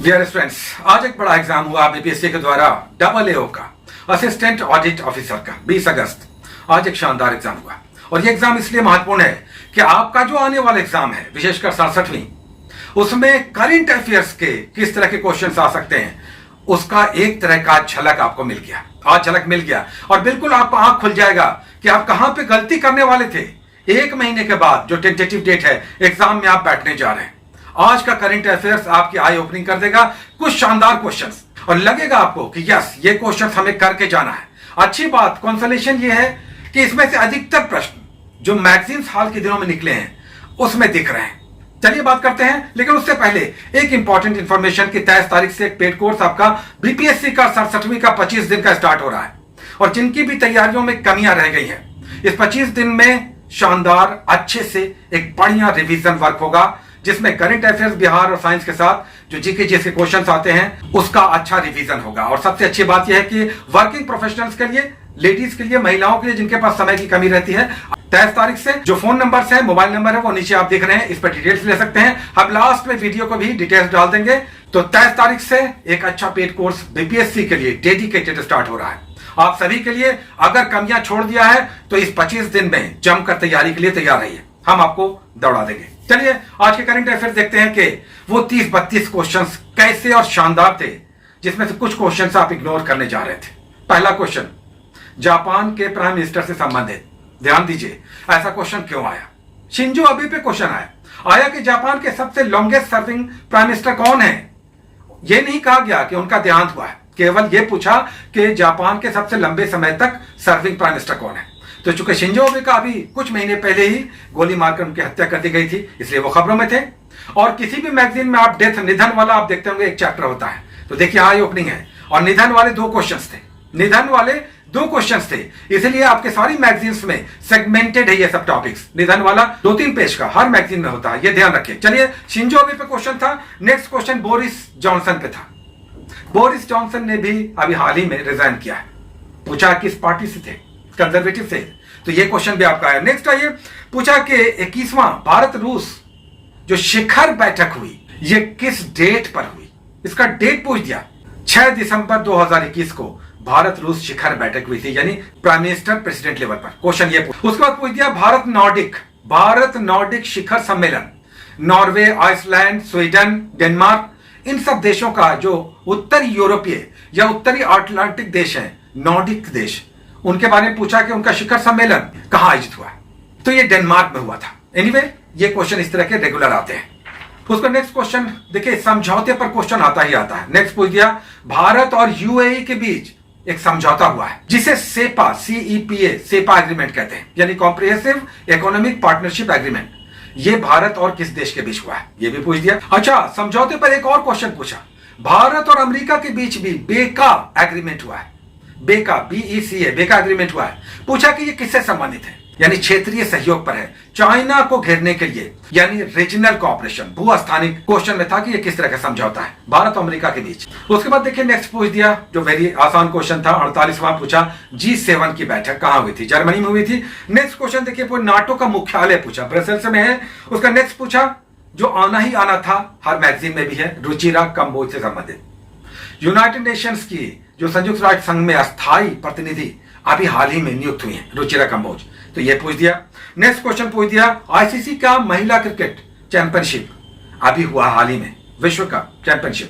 Dear students, आज एक बड़ा एग्जाम हुआ बीपीएससी के द्वारा AAO का असिस्टेंट ऑडिट ऑफिसर का 20 अगस्त। आज एक शानदार एग्जाम हुआ और ये एग्जाम इसलिए महत्वपूर्ण है कि आपका जो आने वाला एग्जाम है, विशेषकर 67वीं, उसमें करंट अफेयर्स के किस तरह के क्वेश्चन आ सकते हैं, उसका एक तरह का झलक आपको मिल गया। आज झलक मिल गया और बिल्कुल आपको आंख खुल जाएगा कि आप कहां पे गलती करने वाले थे। एक महीने के बाद जो टेंटेटिव डेट है एग्जाम में आप बैठने जा रहे हैं, आज का करंट अफेयर्स आपकी आई ओपनिंग कर देगा। कुछ शानदार क्वेश्चंस और लगेगा आपको कि यस, ये क्वेश्चंस हमें करके जाना है। अच्छी बात, कंसोलेशन ये है कि इसमें से अधिकतर प्रश्न जो मैगजीन्स हाल के दिनों में निकले हैं उसमें दिख रहे हैं। चलिए बात करते हैं, लेकिन उससे पहले एक इंपॉर्टेंट इंफॉर्मेशन की 23 तारीख से एक पेड कोर्स आपका बीपीएससी का 67वीं का 25 दिन का स्टार्ट हो रहा है और जिनकी भी तैयारियों में कमियां रह गई हैं, इस 25 दिन में शानदार अच्छे से एक बढ़िया रिवीजन वर्क होगा जिसमें करंट अफेयर्स बिहार और साइंस के साथ जो जीके जीएस के क्वेश्चंस आते हैं उसका अच्छा रिवीजन होगा। और सबसे अच्छी बात यह है कि वर्किंग प्रोफेशनल्स के लिए, लेडीज के लिए, महिलाओं के लिए जिनके पास समय की कमी रहती है, 23 तारीख से जो फोन नंबर है, मोबाइल नंबर है, वो नीचे आप देख रहे हैं, इस पर डिटेल्स ले सकते हैं। हम लास्ट में वीडियो को भी डिटेल्स डाल देंगे। तो 23 तारीख से एक अच्छा पेड कोर्स बीपीएससी के लिए डेडिकेटेड स्टार्ट हो रहा है आप सभी के लिए। अगर कमियां छोड़ दिया है तो इस 25 दिन में जमकर तैयारी के लिए तैयार रहिए, हम आपको दौड़ा देंगे। चलिए आज के करंट अफेयर्स देखते हैं कि वो 30-32 क्वेश्चंस कैसे और शानदार थे, जिसमें से कुछ क्वेश्चंस आप इग्नोर करने जा रहे थे। पहला क्वेश्चन जापान के प्राइम मिनिस्टर से संबंधित, ध्यान दीजिए ऐसा क्वेश्चन क्यों आया। शिंजो अबे पे क्वेश्चन आया कि जापान के सबसे लॉन्गेस्ट सर्विंग प्राइम मिनिस्टर कौन है। यह नहीं कहा गया कि उनका देहांत हुआ है, केवल यह पूछा कि जापान के सबसे लंबे समय तक सर्विंग प्राइम मिनिस्टर कौन है। तो चूंकि शिंजो अबे का अभी कुछ महीने पहले ही गोली मारकर उनकी हत्या कर दी गई थी, इसलिए वो खबरों में थे। और किसी भी मैगजीन में आप डेथ, निधन वाला आप देखते होंगे, एक चैप्टर होता है। तो देखिए आई ओपनिंग है और निधन वाले दो क्वेश्चंस थे, इसलिए आपके सारी मैगजीन्स में सेगमेंटेड है ये सब टॉपिक्स। निधन वाला 2-3 पेज का हर मैगजीन में होता है, ये ध्यान रखिए। चलिए शिंजो अबे पे क्वेश्चन था। नेक्स्ट क्वेश्चन बोरिस जॉनसन पे था। बोरिस जॉनसन ने भी अभी हाल ही में रिजाइन किया है। पूछा किस पार्टी से थे, कंजर्वेटिव से, तो ये क्वेश्चन भी आपका है। नेक्स्ट आइए, पूछा कि 21वां भारत रूस जो शिखर बैठक हुई ये किस डेट पर हुई, इसका डेट पूछ दिया। 6 दिसंबर 2021 को भारत रूस शिखर बैठक हुई थी, यानी प्राइम मिनिस्टर प्रेसिडेंट लेवल पर। क्वेश्चन ये उसके बाद पूछ दिया भारत नॉर्डिक शिखर सम्मेलन, नॉर्वे, आइसलैंड, स्वीडन, डेनमार्क, इन सब देशों का जो उत्तरी यूरोपीय या उत्तरी अटलांटिक देश है, नॉर्डिक देश, उनके बारे में पूछा कि उनका शिखर सम्मेलन कहां आयोजित हुआ है। तो ये डेनमार्क में हुआ था। एनीवे, ये क्वेश्चन इस तरह के रेगुलर आते हैं। उसका नेक्स्ट क्वेश्चन देखिए, समझौते पर क्वेश्चन आता ही आता है। नेक्स्ट पूछ दिया भारत और यूएई के बीच एक समझौता हुआ है जिसे सेपा एग्रीमेंट कहते हैं, यानी कॉम्प्रिहेंसिव इकोनॉमिक पार्टनरशिप एग्रीमेंट। ये भारत और किस देश के बीच हुआ है, ये भी पूछ दिया। अच्छा, समझौते पर एक और क्वेश्चन पूछा, भारत और अमेरिका के बीच भी बेका एग्रीमेंट हुआ है। बेका, BECA, बेका एग्रीमेंट हुआ है। पूछा कि ये किससे संबंधित है, यानी क्षेत्रीय सहयोग पर है, चाइना को घेरने के लिए, यानी रीजनल कोऑपरेशन, भूस्थानिक। क्वेश्चन में था कि ये किस तरह का समझौता है भारत और अमेरिका के बीच। उसके बाद देखिए नेक्स्ट पूछ दिया, जो वेरी आसान क्वेश्चन था, 48वां पूछा G7 की बैठक कहां हुई थी, जर्मनी में हुई थी। नेक्स्ट क्वेश्चन देखिए, नाटो का मुख्यालय पूछा, ब्रसेल्स में है। उसका नेक्स्ट पूछा जो आना ही आना था, हर मैगजीन में भी है, रुचिरा कंबोज से संबंधित। यूनाइटेड नेशंस की जो संयुक्त राष्ट्र संघ में अस्थायी प्रतिनिधि अभी हाल ही में नियुक्त हुई है, रुचिरा कंबोज, तो ये पूछ दिया। नेक्स्ट क्वेश्चन पूछ दिया आईसीसी का महिला क्रिकेट चैंपियनशिप अभी हुआ हाल ही में, विश्व कप चैंपियनशिप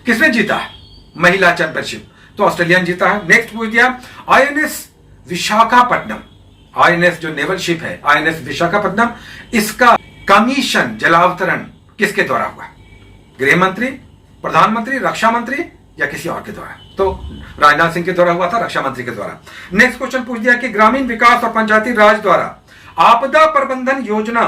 किसने जीता है, महिला चैंपियनशिप, तो ऑस्ट्रेलियन जीता है। नेक्स्ट पूछ दिया आईएनएस विशाखापट्टनम, आईएनएस जो नेवल शिप है, आईएनएस विशाखापट्टनम, इसका कमीशन जलावतरण किसके द्वारा हुआ, गृह मंत्री, प्रधानमंत्री, रक्षा मंत्री या किसी और के द्वारा। तो राजनाथ सिंह के द्वारा हुआ था, रक्षा मंत्री के द्वारा। नेक्स्ट क्वेश्चन पूछ दिया कि ग्रामीण विकास और पंचायती राज द्वारा आपदा प्रबंधन योजना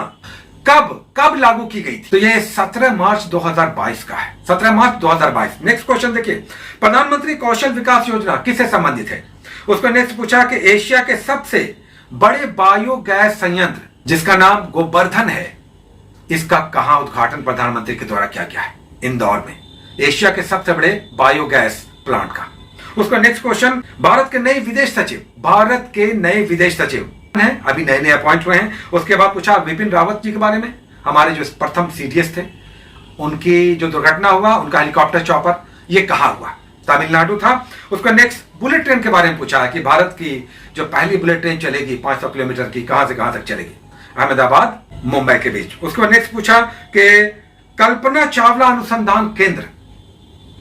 कब लागू की गई थी, तो ये 17 मार्च 2022 का है, 17 मार्च 2022। नेक्स्ट क्वेश्चन देखिए, प्रधानमंत्री कौशल विकास योजना किससे संबंधित है। उसको नेक्स्ट पूछा कि एशिया के सबसे बड़े बायोगैस संयंत्र जिसका नाम गोवर्धन है, इसका कहां उद्घाटन प्रधानमंत्री के द्वारा किया गया है, इंदौर में, एशिया के सबसे बड़े बायोगैस प्लांट का। उसका नेक्स्ट क्वेश्चन, भारत के नए विदेश सचिव हैं, अभी नए अपॉइंट हुए हैं। उसके बाद पूछा विपिन रावत जी के बारे में, हमारे जो प्रथम CDS थे, उनकी जो दुर्घटना हुआ, उनका हेलीकॉप्टर चॉपर, ये कहाँ हुआ? तमिलनाडु था। उसका नेक्स्ट बुलेट ट्रेन के बारे में पूछा है कि भारत की जो पहली बुलेट ट्रेन चलेगी 500 किलोमीटर की, कहां से कहां तक चलेगी? अहमदाबाद मुंबई के बीच। उसके बाद नेक्स्ट पूछा कि कल्पना चावला अनुसंधान केंद्र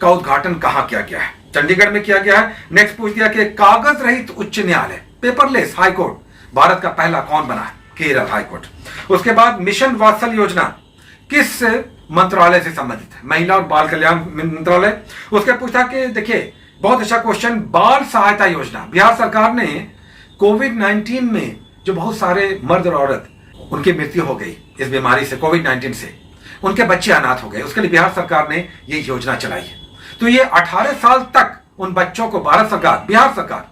का उद्घाटन कहां किया गया है? चंडीगढ़ में किया गया है। नेक्स्ट पूछ दिया कि कागज रहित उच्च न्यायालय, पेपरलेस हाई कोर्ट, भारत का पहला कौन बना है? Kerala high court. उसके बाद मिशन वात्सल योजना किस मंत्रालय से संबंधित है? महिला और बाल कल्याण मंत्रालय। उसके पूछा कि देखिए बहुत अच्छा क्वेश्चन, बाल सहायता योजना, बिहार सरकार ने कोविड-19 में जो बहुत सारे मर्द और औरत उनकी मृत्यु हो गई इस बीमारी से, कोविड-19 से, उनके बच्चे अनाथ हो गए, उसके लिए बिहार सरकार ने ये योजना चलाई है। तो ये 18 साल तक उन बच्चों को भारत सरकार, बिहार सरकार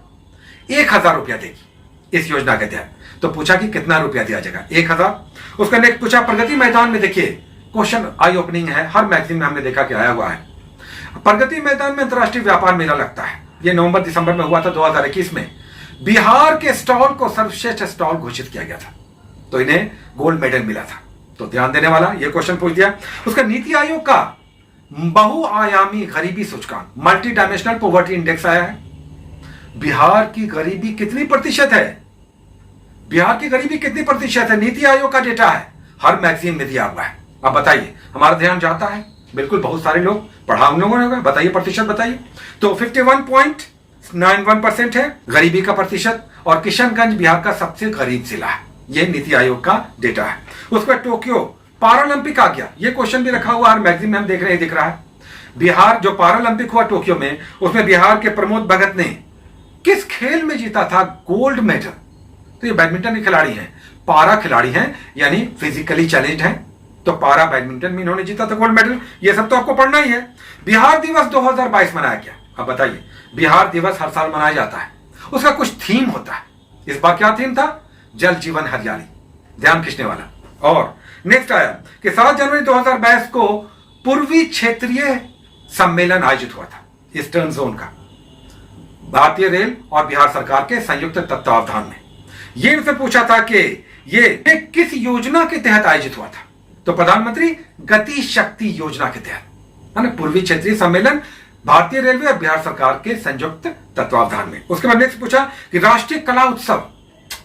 1000 रुपया देगी इस योजना के तहत। तो पूछा कि कितना रुपया दिया जाएगा? 1000। उसका नेक्स्ट पूछा प्रगति मैदान में, देखिए क्वेश्चन आई ओपनिंग है, हर मैगजीन में हमने देखा कि आया हुआ है। प्रगति मैदान में अंतर्राष्ट्रीय व्यापार मेला लगता है, यह नवंबर दिसंबर में हुआ था 2021 में। बिहार के स्टॉल को सर्वश्रेष्ठ स्टॉल घोषित किया गया था, तो इन्हें गोल्ड मेडल मिला था। तो ध्यान देने वाला ये क्वेश्चन पूछ दिया। उसका नीति आयोग का बहुआयामी गरीबी सूचकांक, मल्टी डायमेंशनल पॉवर्टी इंडेक्स आया है। बिहार की गरीबी कितनी प्रतिशत है? बिहार की गरीबी कितनी प्रतिशत है? नीति आयोग का डेटा है, हर मैगजीन में दिया हुआ है। अब बताइए, हमारा ध्यान जाता है बिल्कुल, बहुत सारे लोग पढ़ा उन लोगों ने, बताइए प्रतिशत बताइए। तो 51.91% है गरीबी का प्रतिशत, और किशनगंज बिहार का सबसे गरीब जिला है। यह नीति आयोग का डेटा है। उसके बाद टोक्यो पैरालंपिक आ गया, यह क्वेश्चन भी रखा हुआ हर मैगजीन में, हम देख रहे हैं, दिख रहा है। बिहार जो पैरालंपिक हुआ टोक्यो में, उसमें बिहार के प्रमोद भगत ने किस खेल में जीता था गोल्ड मेडल? तो ये बैडमिंटन के खिलाड़ी हैं, पारा खिलाड़ी हैं, यानी फिजिकली चैलेंज्ड हैं। तो पारा बैडमिंटन में इन्होंने जीता था गोल्ड मेडल। ये सब तो आपको पढ़ना ही है। बिहार दिवस 2022 मनाया गया। अब बताइए, बिहार दिवस हर साल मनाया जाता है, उसका कुछ थीम होता है। इस बार क्या थीम था? जल जीवन हरियाली, ध्यान खींचने वाला। और नेक्स्ट आया कि 7 जनवरी 2022 को पूर्वी क्षेत्रीय सम्मेलन आयोजित हुआ था, ईस्टर्न जोन का, भारतीय रेल और बिहार सरकार के संयुक्त तत्वावधान में। ये इनसे पूछा था कि ये किस योजना के तहत आयोजित हुआ था? तो प्रधानमंत्री गति शक्ति योजना के तहत, है ना, पूर्वी क्षेत्रीय सम्मेलन भारतीय रेलवे और बिहार सरकार के संयुक्त तत्वावधान में। उसके बाद नेक्स्ट पूछा कि राष्ट्रीय कला उत्सव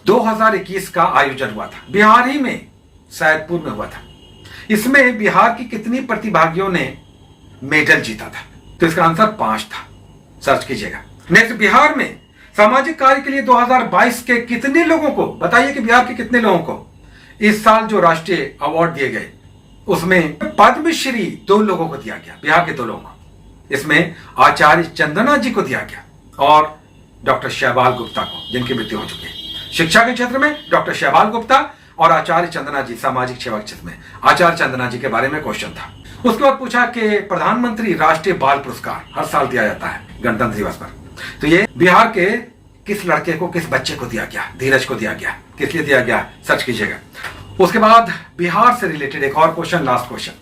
2021 का आयोजन हुआ था, बिहार ही में, सैदपुर में हुआ था। इसमें बिहार की कितनी प्रतिभागियों ने मेडल जीता था? तो इसका आंसर 5 था, सर्च कीजिएगा। नेक्स्ट, बिहार में सामाजिक कार्य के लिए 2022 के कितने लोगों को, बताइए कि बिहार के कितने लोगों को इस साल जो राष्ट्रीय अवार्ड दिए गए उसमें पद्मश्री 2 लोगों को दिया गया, बिहार के 2 लोगों को। इसमें आचार्य चंदना जी को दिया गया और डॉक्टर शैवाल गुप्ता को, जिनकी मृत्यु हो चुकी है। शिक्षा के क्षेत्र में डॉक्टर शैवाल गुप्ता और आचार्य चंदना जी, सामाजिक सेवा के क्षेत्र में आचार्य चंदना जी के बारे में क्वेश्चन था। उसके बाद पूछा कि प्रधानमंत्री राष्ट्रीय बाल पुरस्कार हर साल दिया जाता है गणतंत्र दिवस पर, तो ये बिहार के किस लड़के को, किस बच्चे को दिया गया? धीरज को दिया गया। किस लिए दिया गया? सर्च कीजिएगा। उसके बाद बिहार से रिलेटेड एक और क्वेश्चन, लास्ट क्वेश्चन,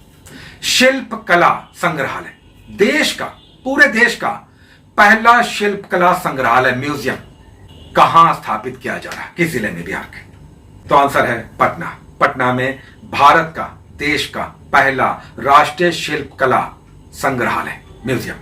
शिल्प कला संग्रहालय, देश का, पूरे देश का पहला शिल्प कला संग्रहालय, म्यूजियम कहां स्थापित किया जा रहा है? किस जिले में? बिहार के। तो आंसर है पटना। पटना में भारत का, देश का पहला राष्ट्रीय शिल्प कला संग्रहालय, म्यूजियम।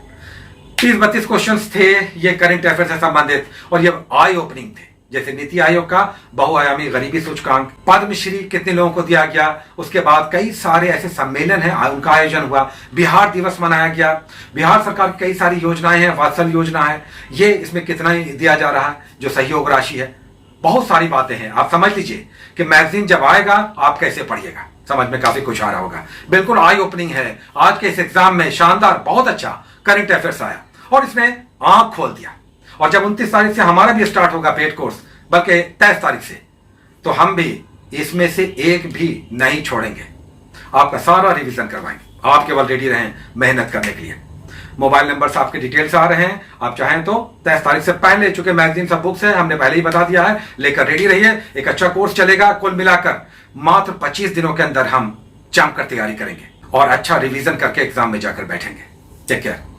30-32 क्वेश्चंस थे ये करंट अफेयर से संबंधित, और ये आई ओपनिंग थे, जैसे नीति आयोग का बहुआयामी गरीबी सूचकांक, पद्मश्री कितने लोगों को दिया गया, उसके बाद कई सारे ऐसे सम्मेलन हैं, उनका आयोजन हुआ, बिहार दिवस मनाया गया, बिहार सरकार की कई सारी योजनाएं हैं, वात्सल योजना है, ये इसमें कितना दिया जा रहा है, जो सहयोग राशि है, बहुत सारी बातें हैं। आप समझ लीजिए कि मैगजीन जब आएगा आप कैसे पढ़िएगा, समझ में काफी कुछ आ रहा होगा। बिल्कुल आई ओपनिंग है आज के इस एग्जाम में, शानदार, बहुत अच्छा करंट अफेयर्स आया और इसने आंख खोल दिया। और जब 29 तारीख से हमारा भी स्टार्ट होगा पेड कोर्स, बल्कि 23 तारीख से, तो हम भी इसमें से एक भी नहीं छोड़ेंगे, आपका सारा रिवीजन करवाएंगे। आप केवल रेडी रहें मेहनत करने के लिए। मोबाइल नंबर आपके डिटेल्स आ रहे हैं, आप चाहें तो 23 तारीख से पहले, चूंकि मैगजीन सब बुक्स है, हमने पहले ही बता दिया है, लेकर रेडी रहिए। एक अच्छा कोर्स चलेगा, कुल मिलाकर मात्र 25 दिनों के अंदर हम जमकर तैयारी करेंगे और अच्छा रिवीजन करके एग्जाम में जाकर बैठेंगे। Take care.